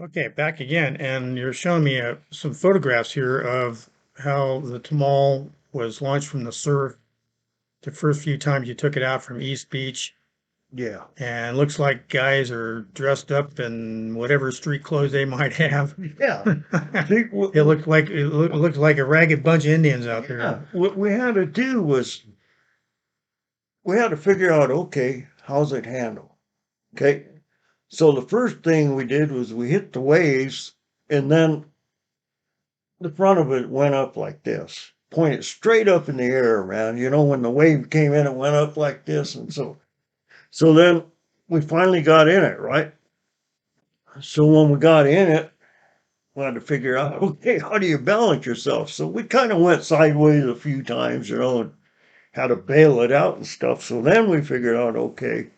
Okay, back again, and you're showing me some photographs here of how the Tamal was launched from the surf the first few times you took it out from East Beach, Yeah. and looks like guys are dressed up in whatever street clothes they might have. Yeah. See, It looked like a ragged bunch of Indians out there. yeah, what we had to do was we had to figure out, okay, how's it handled? Okay. So the first thing we did was we hit the waves, and then the front of it went up like this, pointed straight up in the air, man. You know, when the wave came in, it went up like this. And so then we finally got in it, right? So when we got in it, we had to figure out, okay, how do you balance yourself? So we kind of went sideways a few times, and how to bail it out and stuff. So then we figured out, okay,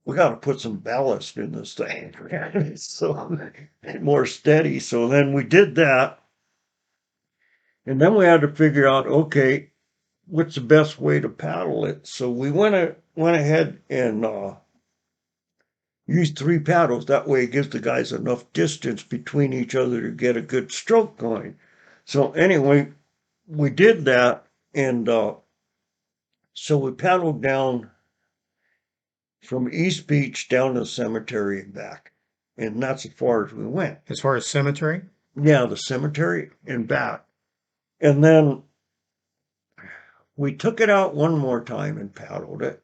we got to put some ballast in this thing. So more steady. So then we did that. And then we had to figure out, okay, what's the best way to paddle it? So we went ahead and used three paddles. That way it gives the guys enough distance between each other to get a good stroke going. So anyway, we did that. And so we paddled down from East Beach down to the cemetery and back. And that's as far as we went. As far as cemetery, Yeah, the cemetery and back. And then we took it out one more time and paddled it.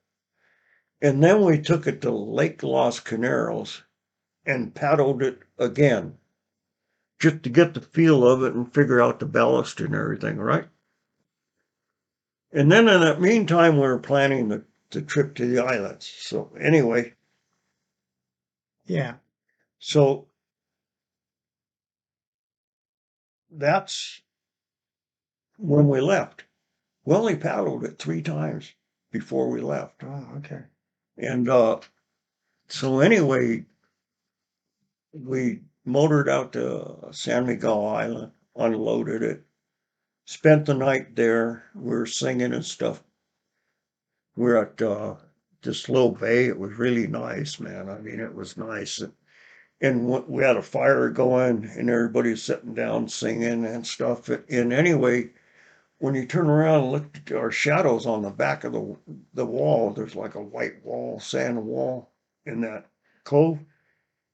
And then we took it to Lake Los Caneros and paddled it again, just to get the feel of it and figure out the ballast and everything, right? And then in that meantime, we were planning the trip to the islands. So anyway, yeah. so that's when we left. We only paddled it three times before we left. Oh, okay. And so anyway, we motored out to San Miguel Island, unloaded it, spent the night there. We were singing and stuff. We're at this little bay. It was really nice, man. I mean, it was nice. And we had a fire going, and everybody was sitting down singing and stuff. And anyway, when you turn around and look at our shadows on the back of the wall, there's like a white wall, sand wall in that cove,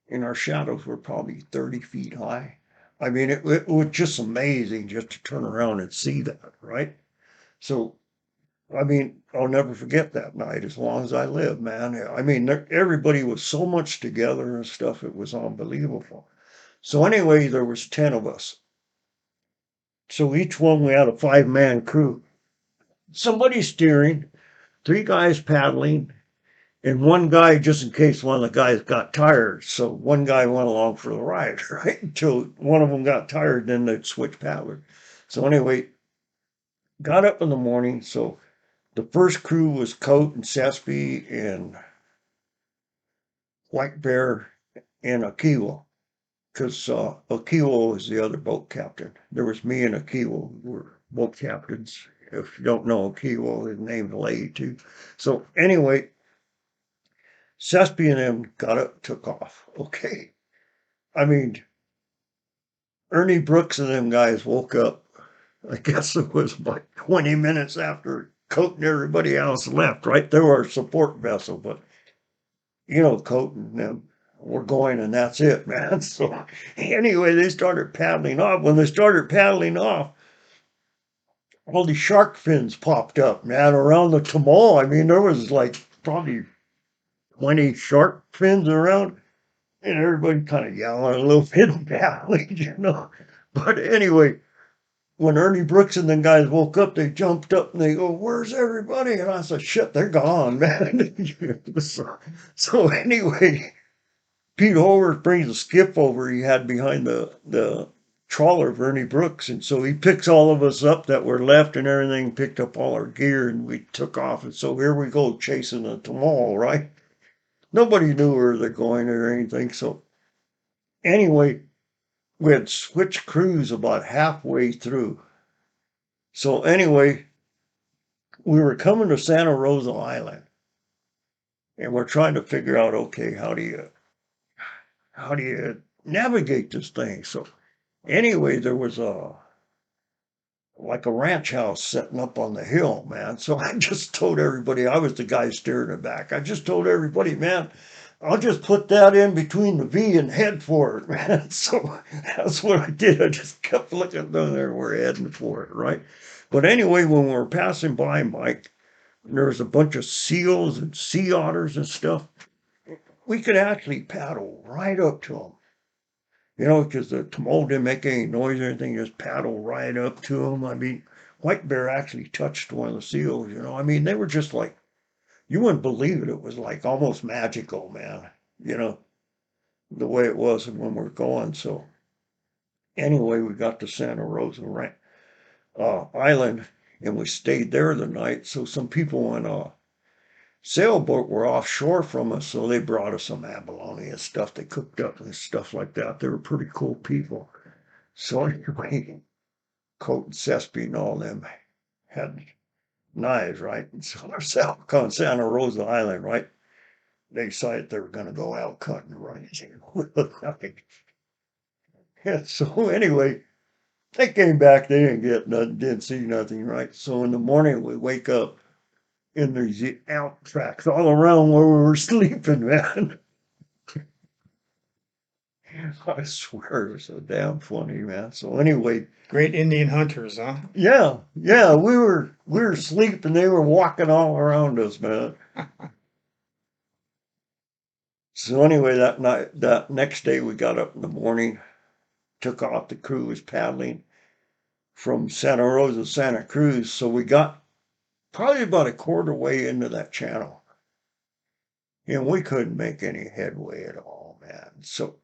and our shadows were probably 30 feet high. I mean, it was just amazing just to turn around and see that, right? So, I mean, I'll never forget that night as long as I live, man. I mean, everybody was so much together and stuff. It was unbelievable. So anyway, there was 10 of us. So each one we had a 5-man crew. Somebody steering, three guys paddling, and one guy just in case one of the guys got tired. So one guy went along for the ride, right? Until one of them got tired, then they'd switch paddler. So anyway, got up in the morning. So the first crew was Coat and Sespe and White Bear and Akiwa, because Akiwa was the other boat captain. There was me and Akiwa who were boat captains. If you don't know Akiwa, his name's Lay too. So anyway, Sespe and them got up, took off. Okay. I mean, Ernie Brooks and them guys woke up. I guess it was like 20 minutes after Coat and everybody else left, right? They were a support vessel, but Coat and them were going and that's it, man. So anyway, they started paddling off. When they started paddling off, all these shark fins popped up, man, around the Tamal. I mean, there was like probably 20 shark fins around. And everybody kind of yelling a little bit badly. But anyway, when Ernie Brooks and the guys woke up, they jumped up and they go, "Where's everybody?" And I said, "Shit, they're gone, man." So anyway, Pete Holworth brings a skiff over he had behind the trawler of Ernie Brooks. And so he picks all of us up that were left and everything, picked up all our gear, and we took off. And so here we go chasing the Tamal, right? Nobody knew where they're going or anything. So anyway, we had switched crews about halfway through. So anyway, we were coming to Santa Rosa Island, and we're trying to figure out, okay, how do you navigate this thing. So anyway, there was like a ranch house setting up on the hill, man. So I just told everybody, I was the guy steering it back. I just told everybody, man, I'll just put that in between the V and head for it, man. So that's what I did. I just kept looking down there. We're heading for it, right? But anyway, when we were passing by, Mike, there was a bunch of seals and sea otters and stuff. We could actually paddle right up to them. Because the Tamol didn't make any noise or anything, just paddle right up to them. I mean, White Bear actually touched one of the seals, I mean, they were just like, you wouldn't believe it. It was like almost magical, man, the way it was when we were going. So anyway, we got to Santa Rosa Island and we stayed there the night. So some people on a sailboat were offshore from us. So they brought us some abalone and stuff they cooked up and stuff like that. They were pretty cool people. So anyway, Coat and Sespe and all them had knives, right? And so they're south on Santa Rosa Island, right? They decided they were going to go out cutting, right? And so anyway, they came back. They didn't get nothing, didn't see nothing, right? So in the morning we wake up and there's the elk tracks all around where we were sleeping, man. I swear it was so damn funny, man. So anyway, Great Indian hunters, huh? yeah, we were sleeping. They were walking all around us, man. So anyway, that next day, we got up in the morning, took off. The crew was paddling from Santa Rosa, Santa Cruz. So we got probably about a quarter way into that channel, and we couldn't make any headway at all, man. So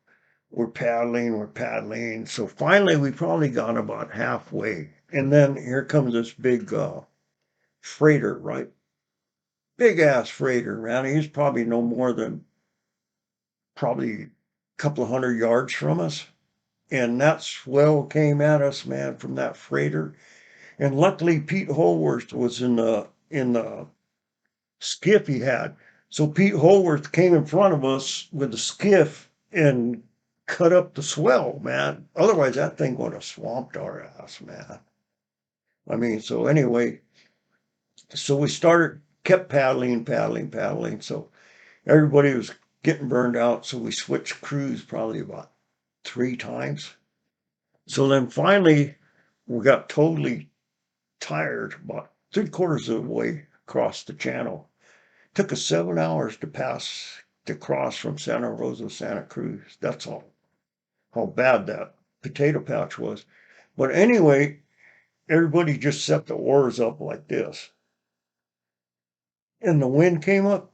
we're paddling. So finally, we probably got about halfway, and then here comes this big freighter, right? Big ass freighter, man. He's probably no more than probably a couple of 100 yards from us. And that swell came at us, man, from that freighter. And luckily, Pete Holworth was in the skiff he had. So Pete Holworth came in front of us with the skiff and cut up the swell, man. Otherwise, that thing would have swamped our ass, man. I mean, so anyway, so we kept paddling, paddling, paddling. So everybody was getting burned out. So we switched crews probably about 3 times. So then finally, we got totally tired about 3/4 of the way across the channel. Took us 7 hours to cross from Santa Rosa, Santa Cruz. That's how bad that potato patch was. But anyway, everybody just set the oars up like this. And the wind came up,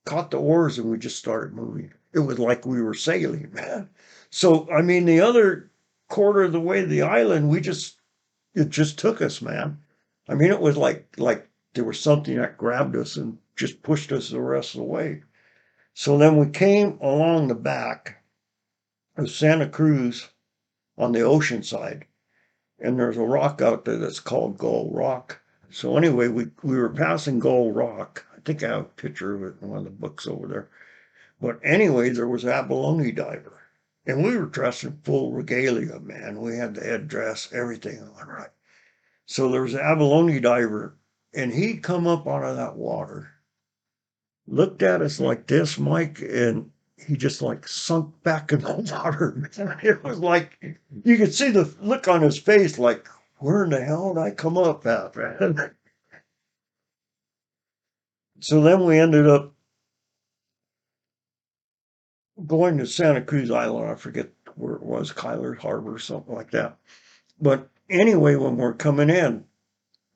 caught the oars, and we just started moving. It was like we were sailing, man. So, I mean, the other quarter of the way to the island, it just took us, man. I mean, it was like there was something that grabbed us and just pushed us the rest of the way. So then we came along the back of Santa Cruz on the ocean side, and there's a rock out there that's called Gull Rock. So anyway, we were passing Gull Rock. I think I have a picture of it in one of the books over there. But anyway, there was an abalone diver, and we were dressed in full regalia, man. We had the headdress, everything on, right? So there was an abalone diver, and he'd come up out of that water, looked at us like this, Mike, and he just like sunk back in the water. Man. It was like you could see the look on his face, like, where in the hell did I come up at, man? So then we ended up going to Santa Cruz Island. I forget where it was, Kyler Harbor, something like that. But anyway, when we're coming in,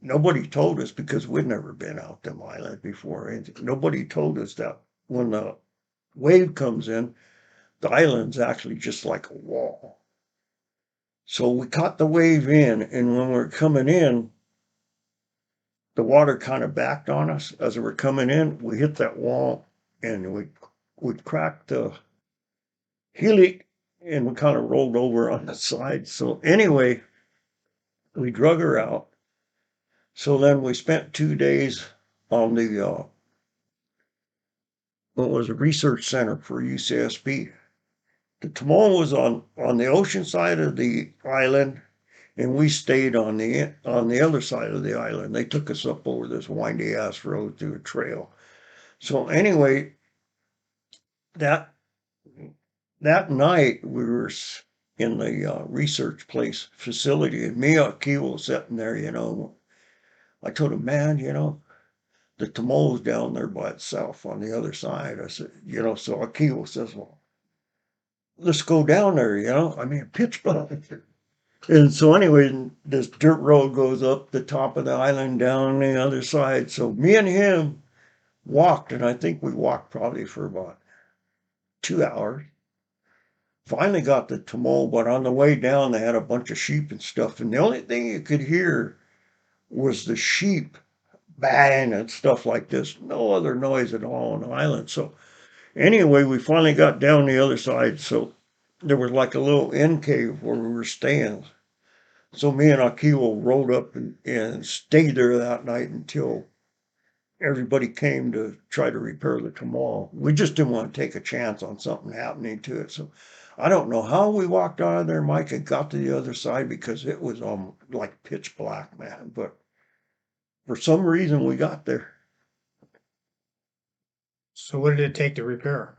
nobody told us because we'd never been out them islands before. Nobody told us that when the wave comes in, the island's actually just like a wall. So we caught the wave in, and when we're coming in, the water kind of backed on us as we were coming in. We hit that wall, and we cracked the Healy, and we kind of rolled over on the side. So anyway, we drug her out. So then we spent 2 days on the what was a research center for UCSB. The Timon was on the ocean side of the island, and we stayed on the other side of the island. They took us up over this windy ass road through a trail. So anyway, that that night we were in the research place facility, and me and Keel was sitting there. I told him, man, the Tamo's down there by itself on the other side. I said, so Akil says, well, let's go down there, I mean, pitch black. And so anyway, this dirt road goes up the top of the island down the other side. So me and him walked, and I think we walked probably for about 2 hours. Finally got the Tamo, but on the way down, they had a bunch of sheep and stuff. And the only thing you could hear was the sheep bang and stuff like this. No other noise at all on the island. So anyway, we finally got down the other side. So there was like a little end cave where we were staying. So me and Akil rolled up and stayed there that night until everybody came to try to repair the Tamal. We just didn't want to take a chance on something happening to it. So I don't know how we walked out of there, Mike, and got to the other side because it was like pitch black, man. But for some reason we got there. So what did it take to repair?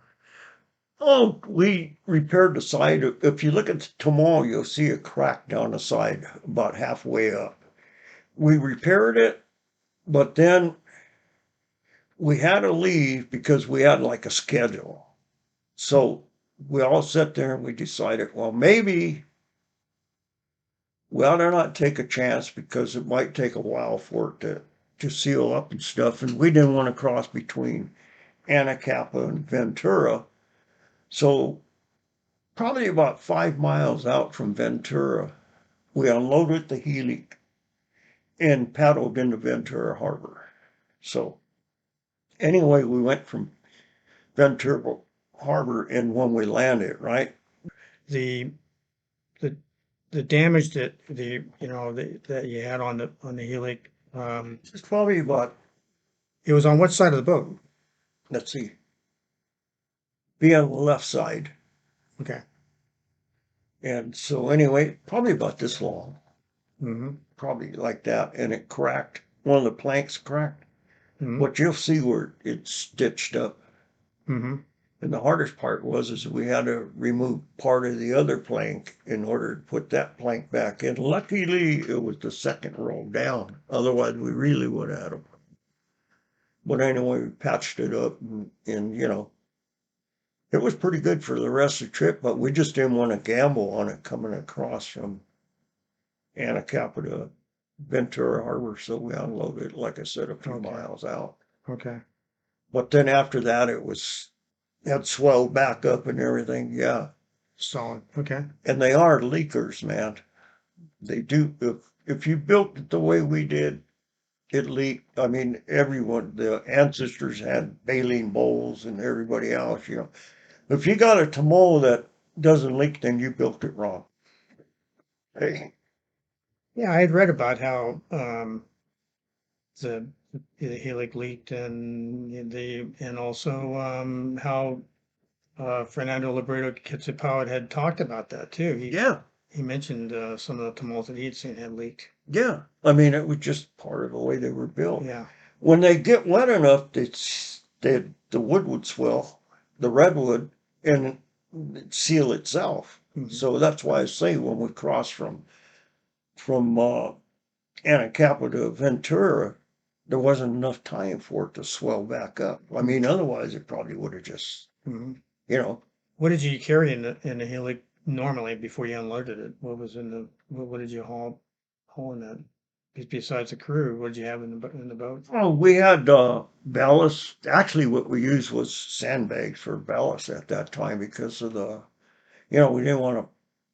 Oh, we repaired the side. If you look at the Tamal, you'll see a crack down the side about halfway up. We repaired it, but then we had to leave because we had like a schedule. So we all sat there and we decided, well, maybe we ought to not take a chance because it might take a while for it to seal up and stuff. And we didn't want to cross between Anacapa and Ventura. So probably about 5 miles out from Ventura, we unloaded the Healy and paddled into Ventura Harbor. So anyway, we went from Ventura Harbor, and when we landed, right? The the the damage that that you had on the Helix, It's probably about, it was on what side of the boat? let's see, be on the left side. Okay. And so anyway, probably about this long, Mm-hmm. probably like that. And it cracked. One of the planks cracked. Mm-hmm. But you'll see where it's stitched up. Mm-hmm. And the hardest part is we had to remove part of the other plank in order to put that plank back in. Luckily, it was the second row down. Otherwise, we really would have had a problem. But anyway, we patched it up and it was pretty good for the rest of the trip, but we just didn't want to gamble on it coming across from Anacapa to Ventura Harbor. So we unloaded, like I said, a few Okay. miles out. Okay. But then after that, had swelled back up and everything. Yeah. Solid. Okay. And they are leakers, man. They do. If you built it the way we did, it leaked. I mean, everyone, the ancestors had baleen bowls and everybody else, If you got a Tamo that doesn't leak, then you built it wrong. Hey, Yeah, I had read about how the Helix leaked and also how Fernando Libreto Quetzalcoatl had talked about that too. yeah, He mentioned some of the tumults that he'd seen had leaked. yeah. I mean, it was just part of the way they were built. Yeah. When they get wet enough, the wood would swell, the redwood, and seal itself. Mhm. So that's why I say when we cross from Anacapa to Ventura, there wasn't enough time for it to swell back up. I mean, otherwise it probably would have just, Mhm. What did you carry in the Helix normally before you unloaded it? What was in the what did you haul in that? Besides the crew, what did you have in the boat? Oh, we had ballast. Actually, what we used was sandbags for ballast at that time because of we didn't want to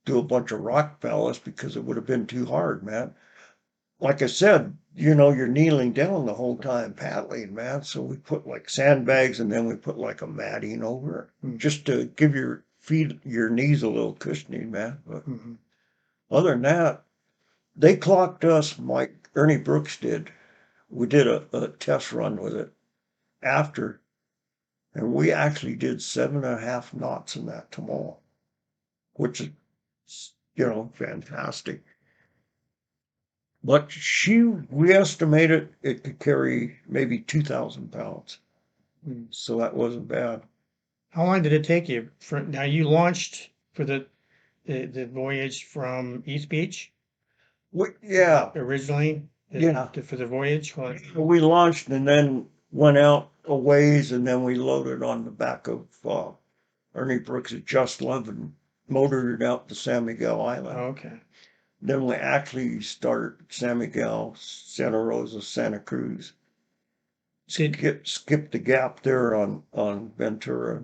do a bunch of rock ballast because it would have been too hard, man. Like I said, you're kneeling down the whole time paddling, man. So we put like sandbags and then we put like a matting over it Mhm. just to give your feet, your knees a little cushioning, man. But Hmm. other than that, they clocked us, Mike, Ernie Brooks did. We did a test run with it after, and we actually did 7.5 knots in that tomorrow. which is, fantastic. But we estimated it could carry maybe 2,000 pounds. Mm. So that wasn't bad. How long did it take you now you launched for the voyage from East Beach Yeah, originally yeah. for the voyage? Well, We launched and then went out a ways and then we loaded on the back of Ernie Brooks at Just Love and motored it out to San Miguel Island. okay. Then we actually started San Miguel, Santa Rosa, Santa Cruz. Skip the gap there on Ventura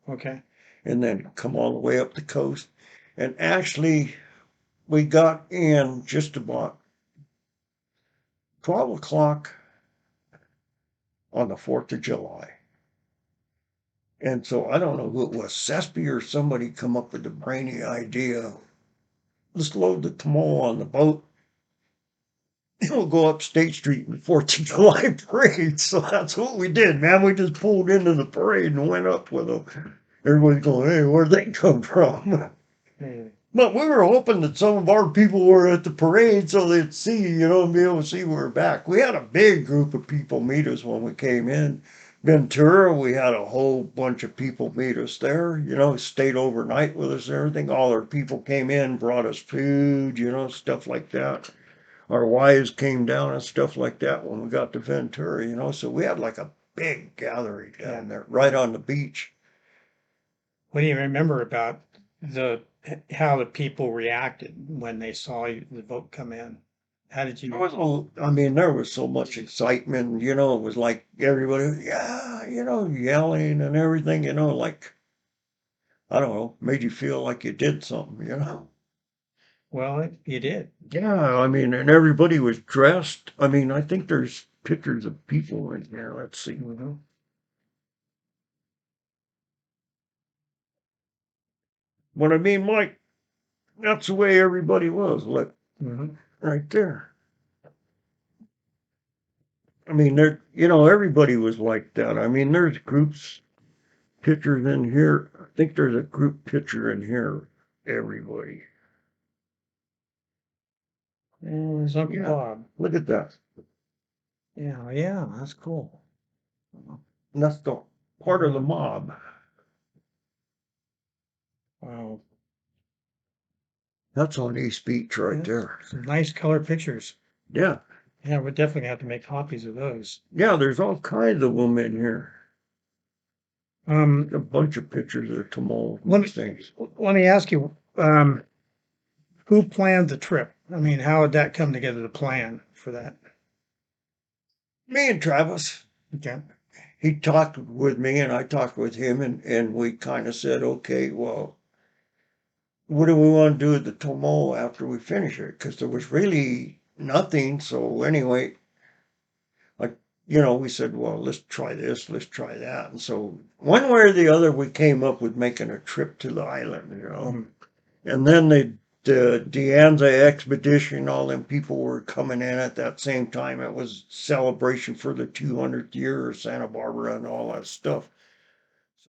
Okay. and then come all the way up the coast. And actually, we got in just about 12 o'clock on the 4th of July. And so I don't know who it was, Sespe or somebody come up with the brainy idea. Let's load the Tomoa on the boat. And we'll go up State Street in the 4th of July parade. So that's what we did, man. We just pulled into the parade and went up with them. Everybody's going, hey, where'd they come from? Hmm. But we were hoping that some of our people were at the parade so they'd see, and be able to see we were back. We had a big group of people meet us when we came in. Ventura, we had a whole bunch of people meet us there, stayed overnight with us and everything. All our people came in, brought us food, stuff like that. Our wives came down and stuff like that when we got to Ventura, so we had like a big gathering down there right on the beach. What do you remember about how the people reacted when they saw the boat come in? How did you? There was so much excitement, it was like everybody, yeah, yelling and everything, like, I don't know, made you feel like you did something. Well, you did. Yeah, and everybody was dressed. I think there's pictures of people in here. Let's see. Mm-hmm. But Mike, that's the way everybody was. Look, Mm-hmm. right there. There, everybody was like that. There's groups pictures in here. I think there's a group picture in here. Everybody. And there's Uncle Yeah. Bob. Look at that. Yeah, yeah, that's cool. And that's the part of the mob. Wow. That's on East Beach right Yeah. there. Some nice color pictures. Yeah. Yeah, we're definitely have to make copies of those. Yeah, there's all kinds of them in here. A bunch of pictures of Tomoa things. Let me ask you, who planned the trip? How did that come together, the plan for that? Me and Travis. Okay. He talked with me and I talked with him and we kind of said, okay, well, what do we want to do with the Tomoa after we finish it? Because there was really nothing. So anyway, like, we said, well, let's try this, let's try that. And so one way or the other, we came up with making a trip to the island. And then the De Anza expedition, all them people were coming in at that same time. It was celebration for the 200th year of Santa Barbara and all that stuff.